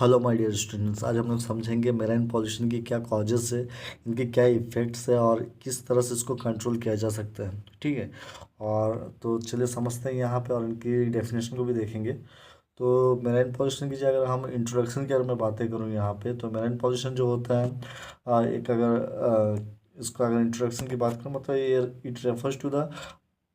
Hello my dear students, आज हम लोग समझेंगे मेराइन पॉल्यूशन की क्या कॉजेस है, इनके क्या इफ़ेक्ट्स है और किस तरह से इसको कंट्रोल किया जा सकता है। ठीक है। और तो चलिए समझते हैं यहाँ पे और इनकी डेफिनेशन को भी देखेंगे। तो मेराइन पॉल्यूशन की जो अगर हम इंट्रोडक्शन के बारे में बातें करूँ यहाँ पे, तो मेराइन पॉल्यूशन जो होता है एक अगर इसका अगर इंट्रोडक्शन की बात करूँ, मतलब ये it refers to the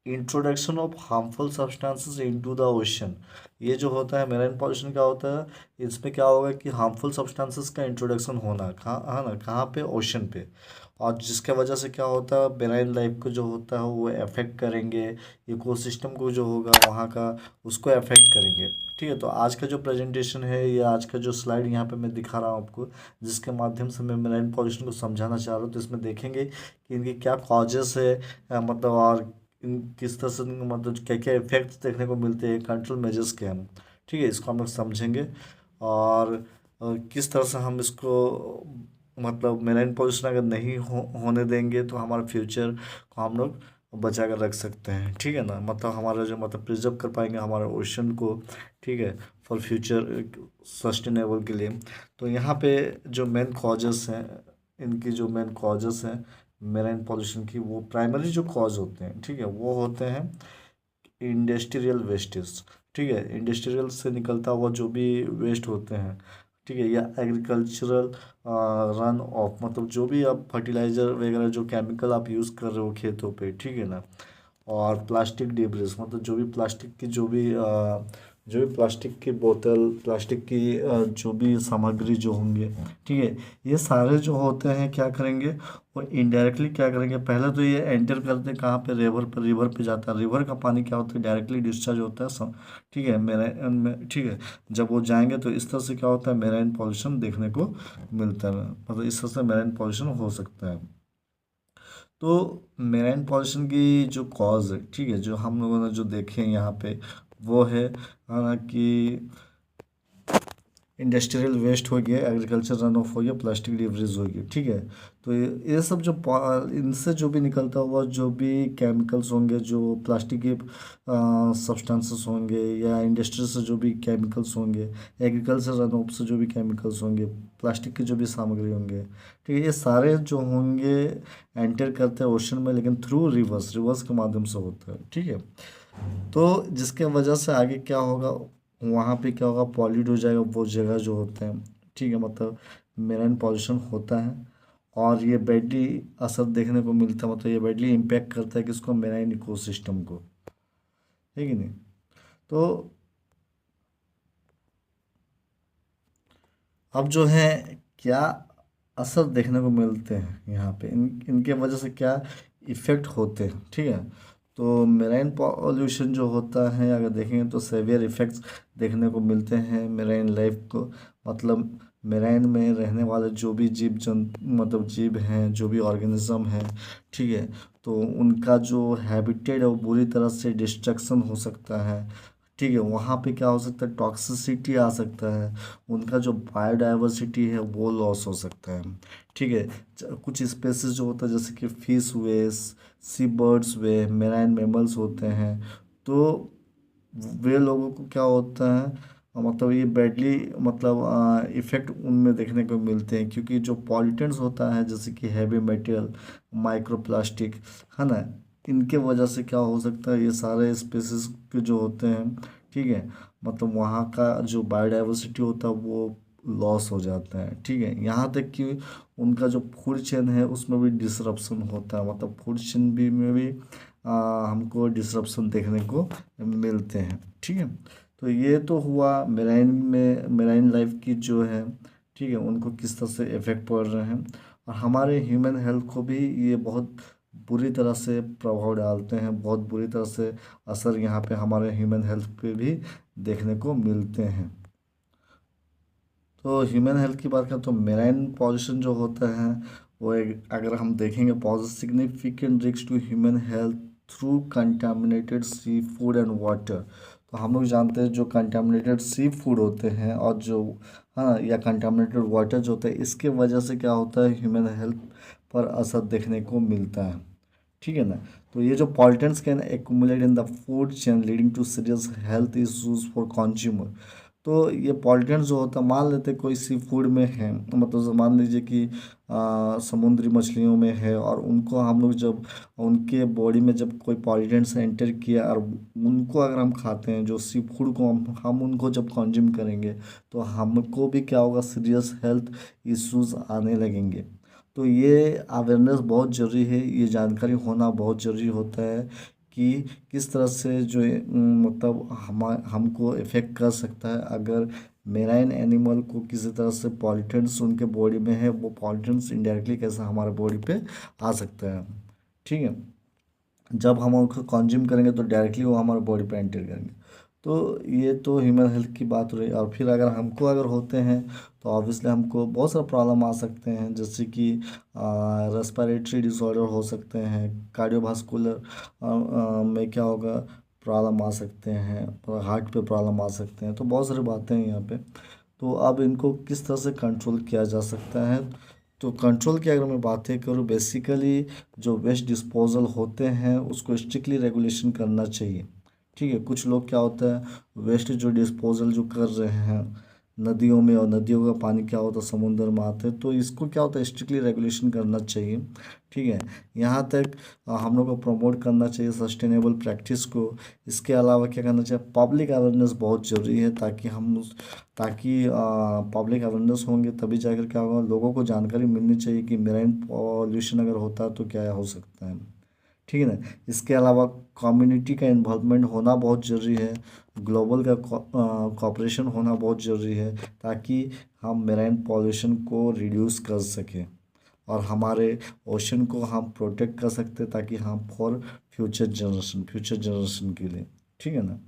introduction of harmful substances into the ocean. ये जो होता है मेराइन पॉल्यूशन क्या होता है, इसमें क्या होगा कि हार्मफुल सब्सटेंसेस का इंट्रोडक्शन होना कहाँ है ना, कहाँ पे, ओशन पे। और जिसके वजह से क्या होता है, मेराइन लाइफ को जो होता है वो अफेक्ट करेंगे, इकोसिस्टम को जो होगा वहाँ का उसको अफेक्ट करेंगे। ठीक है। तो आज का जो प्रेजेंटेशन है या आज का जो स्लाइड यहाँ पे मैं दिखा रहा हूँ आपको, जिसके माध्यम से मैं मेराइन पॉल्यूशन को समझाना चाह रहा हूँ, तो इसमें देखेंगे कि इनकी क्या कॉजेस है, मतलब और इन किस तरह से मतलब क्या क्या इफेक्ट्स देखने को मिलते हैं, कंट्रोल मेजर्स के हम। ठीक है, इसको हम लोग समझेंगे। और किस तरह से हम इसको मतलब मेराइन पोल्यूशन अगर नहीं होने देंगे तो हमारे फ्यूचर को हम लोग बचा कर रख सकते हैं। ठीक है ना, मतलब हमारा जो मतलब प्रिजर्व कर पाएंगे हमारे ओशन को। ठीक है, फॉर फ्यूचर सस्टेनेबल के लिए। तो यहाँ पे जो मेन कॉजेस हैं, इनकी जो मेन कॉजेस हैं मेराइन पॉल्यूशन की, वो प्राइमरी जो कॉज होते हैं, ठीक है, वो होते हैं इंडस्ट्रियल वेस्टेज। ठीक है, इंडस्ट्रियल से निकलता हुआ जो भी वेस्ट होते हैं, ठीक है, या एग्रीकल्चरल रन ऑफ, मतलब जो भी आप फर्टिलाइज़र वगैरह जो केमिकल आप यूज़ कर रहे हो खेतों पे, ठीक है ना। और प्लास्टिक डिब्रिस, मतलब जो भी प्लास्टिक की जो भी प्लास्टिक की बोतल, प्लास्टिक की जो भी सामग्री जो होंगे, ठीक है, ये सारे जो होते हैं क्या करेंगे, और इनडायरेक्टली क्या करेंगे, पहले तो ये एंटर करते हैं कहाँ पे, रिवर पे जाता है। रिवर का पानी क्या होता है, डायरेक्टली डिस्चार्ज होता है ठीक है, ठीक है। जब वो जाएंगे तो इस तरह से क्या होता है, मेराइन पॉल्यूशन देखने को मिलता है, मतलब इस तरह से मेराइन पॉल्यूशन हो सकता है। तो मेराइन पॉल्यूशन की जो कॉज है, ठीक है, जो हम लोगों ने जो देखे हैं यहाँ पे, वो है कि इंडस्ट्रियल वेस्ट हो गया, एग्रीकल्चर रन ऑफ हो गया, प्लास्टिक डिब्रिज हो गया। ठीक है। तो ये सब जो इनसे जो भी निकलता हुआ जो भी केमिकल्स होंगे, जो प्लास्टिक के सब्सटेंसेस होंगे, या इंडस्ट्री से जो भी केमिकल्स होंगे, एग्रीकल्चर रन ऑफ से जो भी केमिकल्स होंगे, प्लास्टिक की जो भी सामग्री होंगे, ठीक है, ये सारे जो होंगे एंटर करते हैं ओशन में, लेकिन थ्रू रिवर्स रिवर्स के माध्यम से होता है। ठीक है। तो जिसके वजह से आगे क्या होगा, वहाँ पे क्या होगा, पॉल्यूट हो जाएगा वो जगह जो होते हैं। ठीक है, मतलब मेराइन पॉल्यूशन होता है और ये बैडली असर देखने को मिलता है, मतलब ये बैडली इम्पैक्ट करता है किसको, मेराइन इकोसिस्टम को। है कि नहीं। तो अब जो है क्या असर देखने को मिलते हैं यहाँ पे, इनके वजह से क्या इफ़ेक्ट होते हैं। ठीक है। तो मेराइन पॉल्यूशन जो होता है अगर देखेंगे तो सेवियर इफ़ेक्ट्स देखने को मिलते हैं मेराइन लाइफ को, मतलब मेराइन में रहने वाले जो भी जीव जंतु, मतलब जीव हैं, जो भी ऑर्गेनिज्म हैं, ठीक है, तो उनका जो हैबिटेट है वो बुरी तरह से डिस्ट्रक्शन हो सकता है। ठीक है, वहाँ पे क्या हो सकता है, टॉक्सिसिटी आ सकता है, उनका जो बायोडाइवर्सिटी है वो लॉस हो सकता है। ठीक है। कुछ स्पेसीज जो होता है जैसे कि फिश हुए, सी बर्ड्स हुए, मेराइन मैमल्स होते हैं, तो वे लोगों को क्या होता है, मतलब ये बैडली मतलब इफ़ेक्ट उनमें देखने को मिलते हैं, क्योंकि जो पॉल्यूटेंट्स होता है जैसे कि हैवी मेटेरियल, माइक्रोप्लास्टिक, है ना, इनके वजह से क्या हो सकता है, ये सारे स्पेसीज के जो होते हैं, ठीक है, मतलब वहाँ का जो बायोडाइवर्सिटी होता है वो लॉस हो जाता है। ठीक है, यहाँ तक कि उनका जो फूड चेन है उसमें भी डिसरप्शन होता है, मतलब फूड चेन भी में भी हमको डिसरप्शन देखने को मिलते हैं। ठीक है। तो ये तो हुआ मेराइन लाइफ की जो है, ठीक है, उनको किस तरह से इफ़ेक्ट पड़ रहे हैं, और हमारे ह्यूमन हेल्थ को भी ये बहुत बुरी तरह से प्रभाव डालते हैं, बहुत बुरी तरह से असर यहाँ पे हमारे ह्यूमन हेल्थ पे भी देखने को मिलते हैं। तो ह्यूमन हेल्थ की बात करें तो मेराइन पॉल्यूशन जो होता है वो एक अगर हम देखेंगे, pose significant risk to human health through contaminated seafood and water. तो हम लोग जानते हैं जो कंटामिनेटेड सी फूड होते हैं और जो, हाँ, या कंटामिनेटेड वाटर जो होता है, इसके वजह से क्या होता है, ह्यूमन हेल्थ पर असर देखने को मिलता है। ठीक है ना। तो ये जो pollutants can accumulate in the food chain leading to serious health issues for consumer. तो ये पॉल्यूटेंट्स जो होता है, मान लेते कोई सी फूड में है, मतलब मान लीजिए कि समुद्री मछलियों में है, और उनको हम लोग जब उनके बॉडी में जब कोई पॉल्यूटेंट्स एंटर किया और उनको अगर हम खाते हैं, जो सी फूड को हम उनको जब कंज्यूम करेंगे, तो हमको भी क्या होगा, सीरियस हेल्थ इश्यूज आने लगेंगे। तो ये अवेयरनेस बहुत ज़रूरी है, ये जानकारी होना बहुत ज़रूरी होता है कि किस तरह से जो मतलब हमको इफ़ेक्ट कर सकता है अगर मेराइन एनिमल को किसी तरह से पॉल्यूटेंट्स उनके बॉडी में है, वो पॉल्यूटेंट्स इनडायरेक्टली कैसे हमारे बॉडी पे आ सकता है। ठीक है, जब हम उनको कंज्यूम करेंगे तो डायरेक्टली वो हमारे बॉडी पे एंटर करेंगे। तो ये तो ह्यूमन हेल्थ की बात रही। और फिर अगर हमको अगर होते हैं तो ऑब्वियसली हमको बहुत सारा प्रॉब्लम आ सकते हैं, जैसे कि रेस्पिरेटरी डिसऑर्डर हो सकते हैं, कार्डियोवास्कुलर में क्या होगा, प्रॉब्लम आ सकते हैं, हार्ट पे प्रॉब्लम आ सकते हैं। तो बहुत सारी बातें हैं यहाँ पे। तो अब इनको किस तरह से कंट्रोल किया जा सकता है, तो कंट्रोल की अगर मैं बातें करूँ, बेसिकली जो वेस्ट डिस्पोजल होते हैं उसको स्ट्रिक्टली रेगुलेशन करना चाहिए। ठीक है, कुछ लोग क्या होता है, वेस्ट जो डिस्पोजल जो कर रहे हैं नदियों में, और नदियों का पानी क्या होता है समुद्र में आते हैं, तो इसको क्या होता है स्ट्रिक्टली रेगुलेशन करना चाहिए। ठीक है, यहाँ तक हम लोग को प्रमोट करना चाहिए सस्टेनेबल प्रैक्टिस को। इसके अलावा क्या करना चाहिए, पब्लिक अवेयरनेस बहुत ज़रूरी है, ताकि पब्लिक अवेयरनेस होंगे तभी जाकर क्या होगा, लोगों को जानकारी मिलनी चाहिए कि मेराइन पॉल्यूशन अगर होता है तो क्या हो सकता है। ठीक है ना, इसके अलावा कम्युनिटी का इन्वॉल्वमेंट होना बहुत ज़रूरी है, ग्लोबल का कॉपरेशन होना बहुत ज़रूरी है, ताकि हम मेराइन पॉल्यूशन को रिड्यूस कर सकें और हमारे ओशन को हम प्रोटेक्ट कर सकते हैं, ताकि हम फॉर फ्यूचर जनरेशन के लिए। ठीक है ना,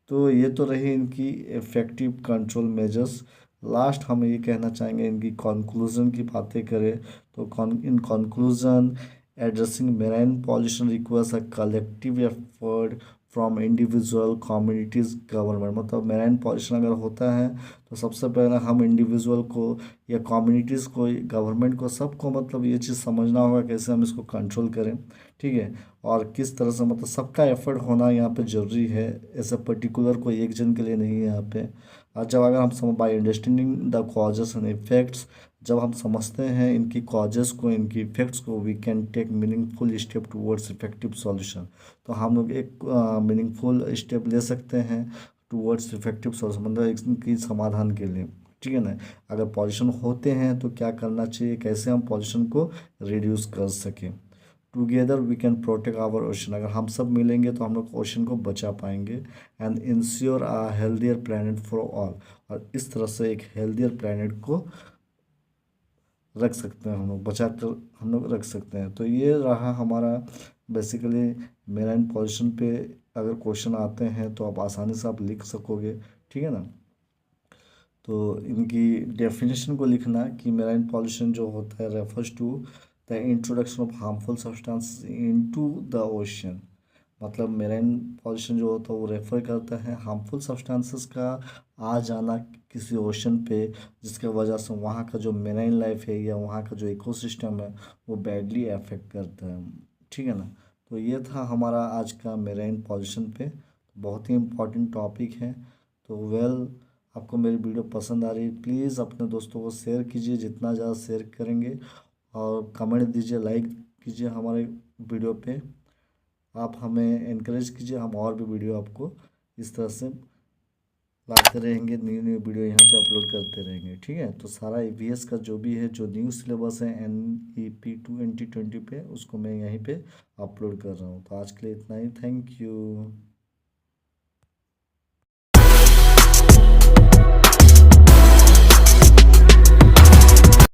तो ये तो रही इनकी इफ़ेक्टिव कंट्रोल मेजर्स। लास्ट हम ये कहना चाहेंगे, इनकी कंक्लूजन की बातें करें तो in conclusion, addressing marine pollution requires a collective effort from individual communities government. मतलब मेराइन पॉल्यूशन अगर होता है तो सबसे पहले हम इंडिविजुअल को या कम्युनिटीज़ को, गवर्नमेंट को, सबको मतलब ये चीज़ समझना होगा कैसे हम इसको कंट्रोल करें। ठीक है, और किस तरह से मतलब सबका एफर्ट होना यहाँ पे ज़रूरी है, ऐसा पर्टिकुलर कोई एक जन के लिए नहीं है यहाँ पे। और जब अगर हम some by understanding the causes and effects, जब हम समझते हैं इनकी कॉजेस को, इनकी इफेक्ट्स को, we can take meaningful step towards effective solution. तो हम लोग एक मीनिंगफुल स्टेप ले सकते हैं टूवर्ड्स इफेक्टिव सॉल्यूशन, मतलब इनकी समाधान के लिए। ठीक है ना, अगर पॉल्यूशन होते हैं तो क्या करना चाहिए, कैसे हम पॉल्यूशन को रिड्यूस कर सकें। Together we can protect our ocean, अगर हम सब मिलेंगे तो हम लोग ओशन को बचा पाएंगे। And ensure a healthier planet for all, और इस तरह से एक हेल्दियर प्लानट को रख सकते हैं, हम लोग बचा कर हम लोग रख सकते हैं। तो ये रहा हमारा बेसिकली मेराइन पॉल्यूशन पे। अगर क्वेश्चन आते हैं तो आप आसानी से आप लिख सकोगे। ठीक है ना, तो इनकी डेफिनेशन को लिखना कि मेराइन पॉल्यूशन जो होता है refers to the introduction of harmful substance into the ocean. मतलब मेराइन पॉल्यूशन जो होता है वो रेफर करता है हार्मफुल सब्सटेंसेस का आ जाना किसी ओशन पे, जिसके वजह से वहाँ का जो मेराइन लाइफ है या वहाँ का जो इकोसिस्टम है वो बैडली अफेक्ट करता है। ठीक है ना, तो ये था हमारा आज का मेराइन पॉल्यूशन पे, बहुत ही इम्पोर्टेंट टॉपिक है। तो आपको मेरी वीडियो पसंद आ रही है, प्लीज़ अपने दोस्तों को शेयर कीजिए, जितना ज़्यादा शेयर करेंगे, और कमेंट दीजिए, लाइक कीजिए हमारे वीडियो पे। आप हमें इनकरेज कीजिए, हम और भी वीडियो आपको इस तरह से लाते रहेंगे, न्यू न्यू वीडियो यहाँ पे अपलोड करते रहेंगे। ठीक है, तो सारा ईवीएस का जो भी है, जो न्यू सिलेबस है NEP 2020 पे, उसको मैं यहीं पे अपलोड कर रहा हूँ। तो आज के लिए इतना ही, थैंक यू।